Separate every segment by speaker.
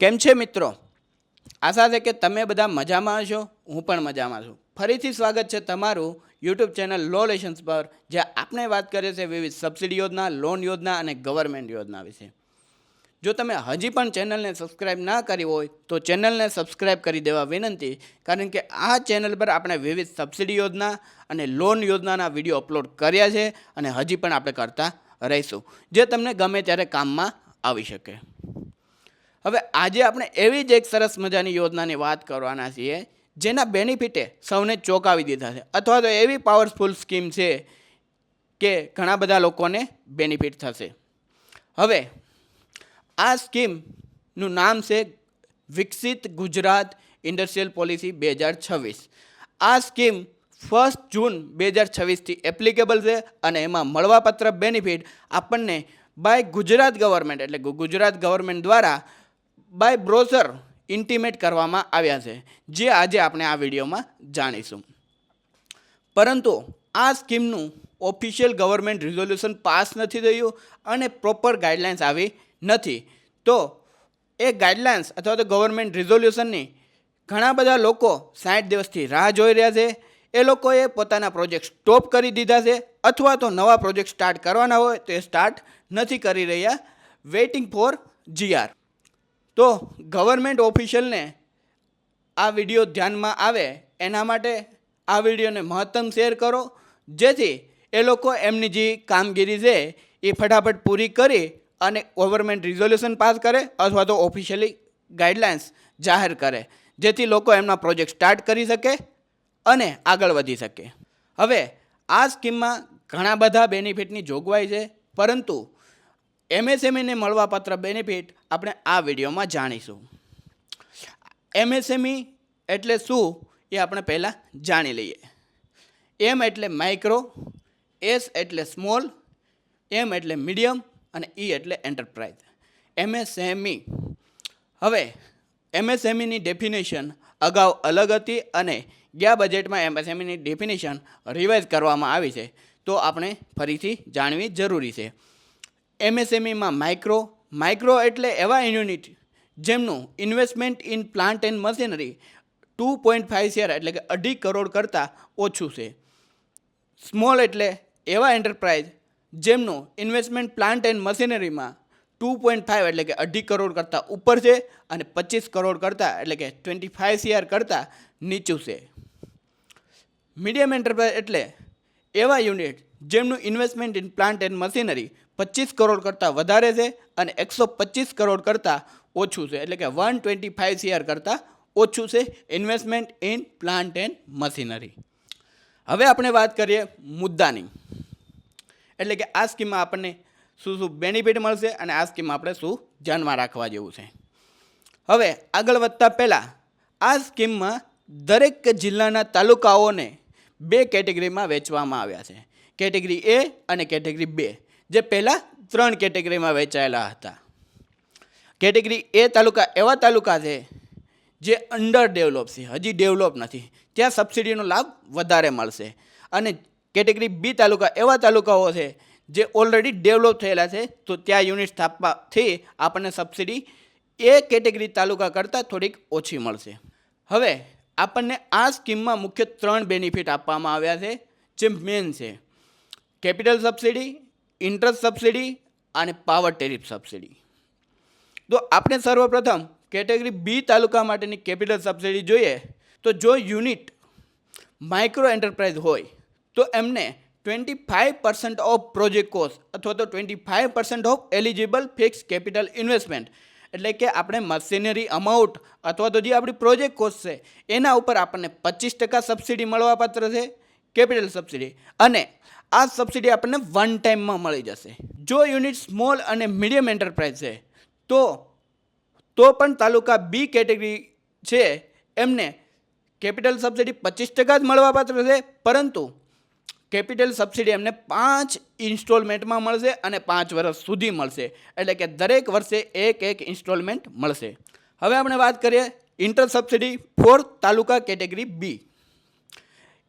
Speaker 1: કેમ છે મિત્રો? આશા છે કે તમે બધા મજામાં હશો. હું પણ મજામાં છું. ફરીથી સ્વાગત છે તમારું યુટ્યુબ ચેનલ લો લેશન્સ પર, જ્યાં આપણે વાત કરીએ છીએ વિવિધ સબસિડી યોજના, લોન યોજના અને ગવર્મેન્ટ યોજના વિશે. જો તમે હજી પણ ચેનલને સબસ્ક્રાઈબ ના કરી હોય તો ચેનલને સબસ્ક્રાઈબ કરી દેવા વિનંતી, કારણ કે આ ચેનલ પર આપણે વિવિધ સબસિડી યોજના અને લોન યોજનાના વિડીયો અપલોડ કર્યા છે અને હજી પણ આપણે કરતા રહીશું, જે તમને ગમે ત્યારે કામમાં આવી શકે. હવે આજે આપણે એવી જ એક સરસ મજાની યોજનાની વાત કરવાના છીએ જેના બેનિફિટે સૌને ચોંકાવી દીધા છે, અથવા તો એવી પાવરફુલ સ્કીમ છે કે ઘણા બધા લોકોને બેનિફિટ થશે. હવે આ સ્કીમનું નામ છે વિકસિત ગુજરાત ઇન્ડસ્ટ્રીયલ પોલિસી 2026. આ સ્કીમ 1 જૂન 2026થી એપ્લિકેબલ છે અને એમાં મળવાપાત્ર બેનિફિટ આપણને બાય ગુજરાત ગવર્મેન્ટ, એટલે ગુજરાત ગવર્મેન્ટ દ્વારા બાય બ્રોશર ઇન્ટિમેટ કરવામાં આવ્યા છે, જે આજે આપણે આ વિડીયોમાં જાણીશું. પરંતુ આ સ્કીમનું ઓફિશિયલ ગવર્મેન્ટ રિઝોલ્યુશન પાસ નથી થયું અને પ્રોપર ગાઈડલાઇન્સ આવી નથી. તો એ ગાઈડલાઇન્સ અથવા તો ગવર્મેન્ટ રિઝોલ્યુશનની ઘણા બધા લોકો 60 દિવસથી રાહ જોઈ રહ્યા છે. એ લોકોએ પોતાના પ્રોજેક્ટ સ્ટોપ કરી દીધા છે, અથવા તો નવા પ્રોજેક્ટ સ્ટાર્ટ કરવાના હોય તો એ સ્ટાર્ટ નથી કરી રહ્યા, વેઇટિંગ ફોર GR. તો ગવર્મેન્ટ ઓફિશિયલને આ વિડીયો ધ્યાનમાં આવે એના માટે આ વિડીયોને મહત્તમ શેર કરો, જેથી એ લોકો એમની જે કામગીરી છે એ ફટાફટ પૂરી કરી અને ગવર્મેન્ટ રિઝોલ્યુશન પાસ કરે અથવા તો ઓફિશિયલી ગાઈડલાઇન્સ જાહેર કરે, જેથી લોકો એમના પ્રોજેક્ટ સ્ટાર્ટ કરી શકે અને આગળ વધી શકે. હવે આ સ્કીમમાં ઘણા બધા બેનિફિટની જોગવાઈ છે, પરંતુ MSMEને મળવાપાત્ર બેનિફિટ આપણે આ વિડીયોમાં જાણીશું. MSME એટલે શું એ આપણે પહેલાં જાણી લઈએ. M એટલે માઇક્રો, S એટલે સ્મોલ, M એટલે મીડિયમ અને E એટલે એન્ટરપ્રાઇઝ. MSME. હવે MSMEની ડેફિનેશન અગાઉ અલગ હતી અને ગયા બજેટમાં MSMEની ડેફિનેશન રિવાઇઝ કરવામાં આવી છે, તો આપણે ફરીથી જાણવી જરૂરી છે. MSMEમાં માઇક્રો એટલે એવા યુનિટ જેમનું investment in plant and machinery 2.5 share એટલે કે 2.5 કરોડ કરતાં ઓછું છે. સ્મોલ એટલે એવા એન્ટરપ્રાઇઝ જેમનું ઇન્વેસ્ટમેન્ટ પ્લાન્ટ એન્ડ મશીનરીમાં 2.5 એટલે કે 2.5 કરોડ કરતાં ઉપર છે અને 25 કરોડ કરતાં એટલે કે 25 શેર કરતાં નીચું છે. મીડિયમ એન્ટરપ્રાઇઝ એટલે એવા યુનિટ જેમનું investment in plant and machinery 25 crore કરતાં વધારે છે અને 125 કરોડ કરતાં ઓછું છે, એટલે કે 125 શેર કરતાં ઓછું છે investment in plant and machinery. હવે આપણે વાત કરીએ મુદ્દાની, એટલે કે આ સ્કીમમાં આપણને શું શું બેનિફિટ મળશે અને આ સ્કીમમાં આપણે શું ધ્યાનમાં રાખવા જેવું છે. હવે આગળ વધતા પહેલાં આ સ્કીમમાં દરેક જિલ્લાના તાલુકાઓને 2 કેટેગરીમાં વહેંચવામાં આવ્યા છે, કેટેગરી A અને કેટેગરી B, જે પહેલાં 3 કેટેગરીમાં વહેંચાયેલા હતા. કેટેગરી A તાલુકા એવા તાલુકા છે જે અંડર ડેવલપ છે, હજી ડેવલપ નથી, ત્યાં સબસિડીનો લાભ વધારે મળશે. અને કેટેગરી B તાલુકા એવા તાલુકાઓ છે જે ઓલરેડી ડેવલપ થયેલા છે, તો ત્યાં યુનિટ સ્થાપવાથી આપણને સબસિડી એ કેટેગરી તાલુકા કરતાં થોડીક ઓછી મળશે. હવે આપણને આ સ્કીમમાં મુખ્ય 3 બેનિફિટ આપવામાં આવ્યા છે, જે મેઇન છે: કેપિટલ સબસિડી, ઇન્ટરેસ્ટ સબસિડી અને પાવર ટેરિફ સબસિડી. તો આપણે સર્વપ્રથમ કેટેગરી B તાલુકા માટેની કેપિટલ સબસિડી જોઈએ તો જો યુનિટ માઇક્રો એન્ટરપ્રાઇઝ હોય તો એમને 25% ઓફ પ્રોજેક્ટ કોસ્ટ અથવા તો 25% of eligible fix capital investment, એટલે કે આપણે મશીનરી અમાઉન્ટ અથવા તો જે આપણી પ્રોજેક્ટ કોસ્ટ છે એના ઉપર આપણને 25% સબસિડી મળવાપાત્ર છે, કેપિટલ સબસિડી. અને આ સબસિડી આપણને વન ટાઈમમાં મળી જશે. જો યુનિટ સ્મોલ અને મીડિયમ એન્ટરપ્રાઇઝ છે તો પણ તાલુકા B કેટેગરી છે એમને કેપિટલ સબસિડી 25% જ મળવાપાત્ર છે, પરંતુ કેપિટલ સબસિડી એમને 5 ઇન્સ્ટોલમેન્ટમાં મળશે અને 5 વર્ષ સુધી મળશે, એટલે કે દરેક વર્ષે એક ઇન્સ્ટોલમેન્ટ મળશે. હવે આપણે વાત કરીએ ઇન્ટરેસ્ટ સબસિડી ફોર તાલુકા કેટેગરી B.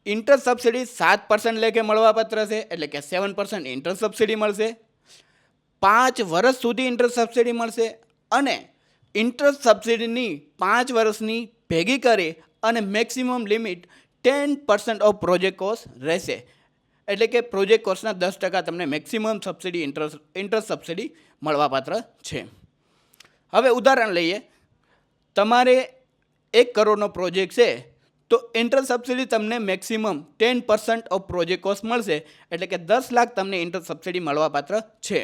Speaker 1: ઇન્ટરેસ્ટ સબસિડી 7% લેખે મળવાપાત્ર છે, એટલે કે 7% ઇન્ટરેસ્ટ સબસિડી મળશે, 5 વર્ષ સુધી ઇન્ટરેસ્ટ સબસિડી મળશે અને ઇન્ટરેસ્ટ સબસિડીની 5 વર્ષની ભેગી કરી અને maximum limit 10% of project cost રહેશે. એટલે કે પ્રોજેક્ટ કોસ્ટના 10% તમને મેક્સિમમ સબસિડી ઇન્ટરેસ્ટ સબસિડી મળવાપાત્ર છે. હવે ઉદાહરણ લઈએ. તમારે 1 કરોડનો પ્રોજેક્ટ છે તો ઇન્ટરેસ્ટ સબસિડી તમને મેક્સિમમ 10% ઓફ પ્રોજેક્ટ કોસ્ટ મળશે. એટલે કે 10 લાખ તમને ઇન્ટરેસ્ટ સબસિડી મળવાપાત્ર છે.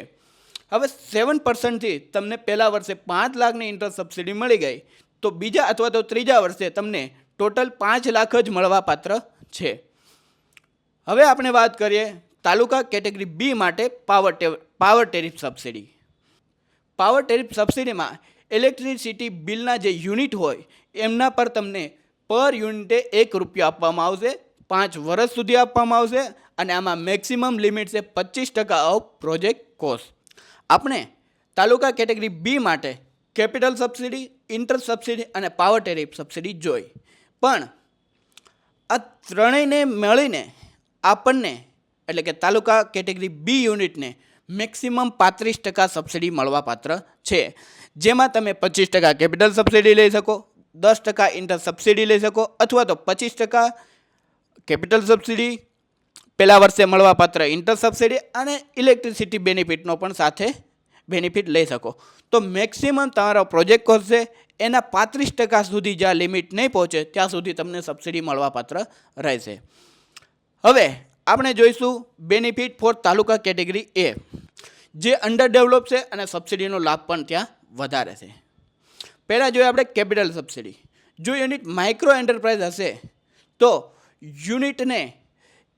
Speaker 1: હવે 7%થી તમને પહેલા વર્ષે 5 લાખની ઇન્ટરેસ્ટ સબસિડી મળી ગઈ તો બીજા અથવા તો ત્રીજા વર્ષે તમને ટોટલ 5 લાખ જ મળવાપાત્ર છે. હવે આપણે વાત કરીએ તાલુકા કેટેગરી બી માટે power tariff subsidy. Power tariff સબસિડીમાં ઇલેક્ટ્રિસિટી બિલના જે યુનિટ હોય એમના પર તમને પર યુનિટે ₹1 આપવામાં આવશે. 5 વર્ષ સુધી આપવામાં આવશે અને આમાં મેક્સિમમ લિમિટ છે 25% ઓફ પ્રોજેક્ટ કોસ્ટ. આપણે તાલુકા કેટેગરી બી માટે કેપિટલ સબસિડી, ઇન્ટરેસ્ટ સબસિડી અને પાવર ટેરિફ સબસિડી જોઈ. પણ આ ત્રણેયને મળીને આપણને એટલે કે તાલુકા કેટેગરી બી યુનિટને મેક્સિમમ 35% સબસિડી મળવાપાત્ર છે. જેમાં તમે 25% કેપિટલ સબસિડી લઈ શકો, 10% ઇન્ટરેસ્ટ સબસિડી લઈ શકો અથવા તો 25% કેપિટલ સબસિડી, પહેલા વર્ષે મળવાપાત્ર ઇન્ટરેસ્ટ સબસિડી અને ઇલેક્ટ્રિસિટી બેનિફિટનો પણ સાથે બેનિફિટ લઈ શકો. તો મેક્સિમમ તમારો પ્રોજેક્ટ કોસ્ટ છે એના 35% સુધી જ્યાં લિમિટ નહીં પહોંચે ત્યાં સુધી તમને સબસિડી મળવાપાત્ર રહેશે. હવે આપણે જોઈશું બેનિફિટ ફોર તાલુકા કેટેગરી એ, જે અંડર ડેવલપ છે અને સબસિડીનો લાભ પણ ત્યાં વધારે છે. પહેલાં જોઈએ આપણે કેપિટલ સબસિડી. જો યુનિટ માઇક્રો એન્ટરપ્રાઇઝ હશે તો યુનિટને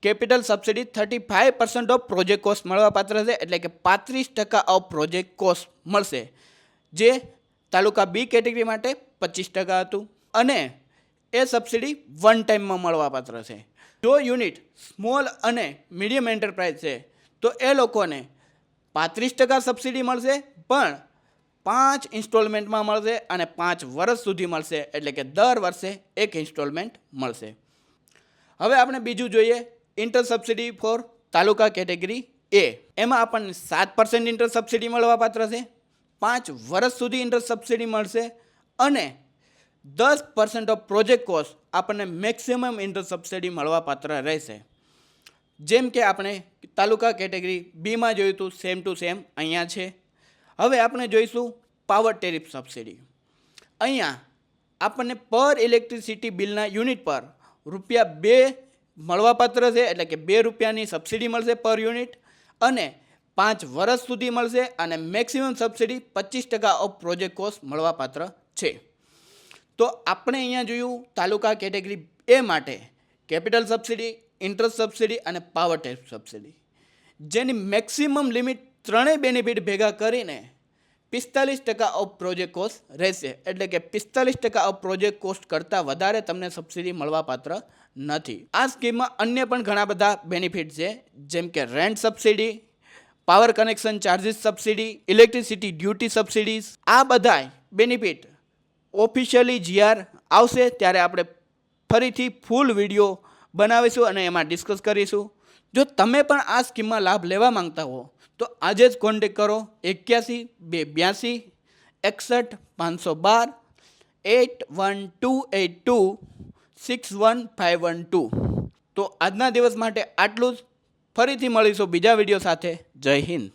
Speaker 1: capital subsidy 35% of project cost મળવાપાત્ર છે. એટલે કે 35% ઓફ પ્રોજેક્ટ કોસ્ટ મળશે, જે તાલુકા બી કેટેગરી માટે 25% હતું અને એ સબસિડી વન ટાઈમમાં મળવાપાત્ર છે. જો યુનિટ સ્મોલ અને મીડિયમ એન્ટરપ્રાઇઝ છે તો એ લોકોને 35% સબસિડી મળશે, પણ 5 ઇન્સ્ટોલમેન્ટમાં મળશે અને 5 વર્ષ સુધી મળશે. એટલે કે દર વર્ષે 1 ઇન્સ્ટોલમેન્ટ મળશે. હવે આપણે બીજું જોઈએ ઇન્ટરેસ્ટ સબસિડી ફોર તાલુકા કેટેગરી એ. એમાં આપણને 7% ઇન્ટરેસ્ટ સબસિડી મળવાપાત્ર છે, 5 વર્ષ સુધી ઇન્ટરેસ્ટ સબસિડી મળશે અને 10% ઓફ પ્રોજેક્ટ કોસ્ટ આપણને મેક્સિમમ ઇન્ટરેસ્ટ સબસિડી મળવાપાત્ર રહેશે. જેમ કે આપણે તાલુકા કેટેગરી બીમાં જોયું હતું સેમ ટુ સેમ અહીંયા છે. હવે આપણે જોઈશું પાવર ટેરિફ સબસિડી. અહીંયા આપણને પર ઇલેક્ટ્રિસિટી બિલના યુનિટ પર ₹2 મળવાપાત્ર છે. એટલે કે ₹2ની સબસિડી મળશે પર યુનિટ અને 5 વર્ષ સુધી મળશે અને maximum subsidy 25% of project cost મળવાપાત્ર છે. તો આપણે અહીંયા જોયું તાલુકા કેટેગરી એ માટે કેપિટલ સબસિડી, ઇન્ટરેસ્ટ સબસિડી અને પાવર ટેરિફ સબસિડી, જેની મેક્સિમમ લિમિટ ત્રણેય બેનિફિટ ભેગા કરીને 45% ઓફ પ્રોજેક્ટ કોસ્ટ રહેશે. એટલે કે 45% ઓફ પ્રોજેક્ટ કોસ્ટ કરતાં વધારે તમને સબસિડી મળવાપાત્ર નથી. આ સ્કીમમાં અન્ય પણ ઘણા બધા બેનિફિટ છે, જેમ કે rent subsidy, power connection charges subsidy, electricity duty subsidies. આ બધા બેનિફિટ ઓફિશિયલી GR આવશે ત્યારે આપણે ફરીથી ફૂલ વિડીયો બનાવીશું અને એમાં ડિસ્કસ કરીશું. જો તમે પણ આ સ્કીમમાં લાભ લેવા માંગતા હો તો આજે જ કોન્ટેક કરો 81 282 61 512 812 61512. તો આજના દિવસ માટે આટલું જ. ફરીથી મળીશું બીજા વિડીયો સાથે. જય હિન્દ.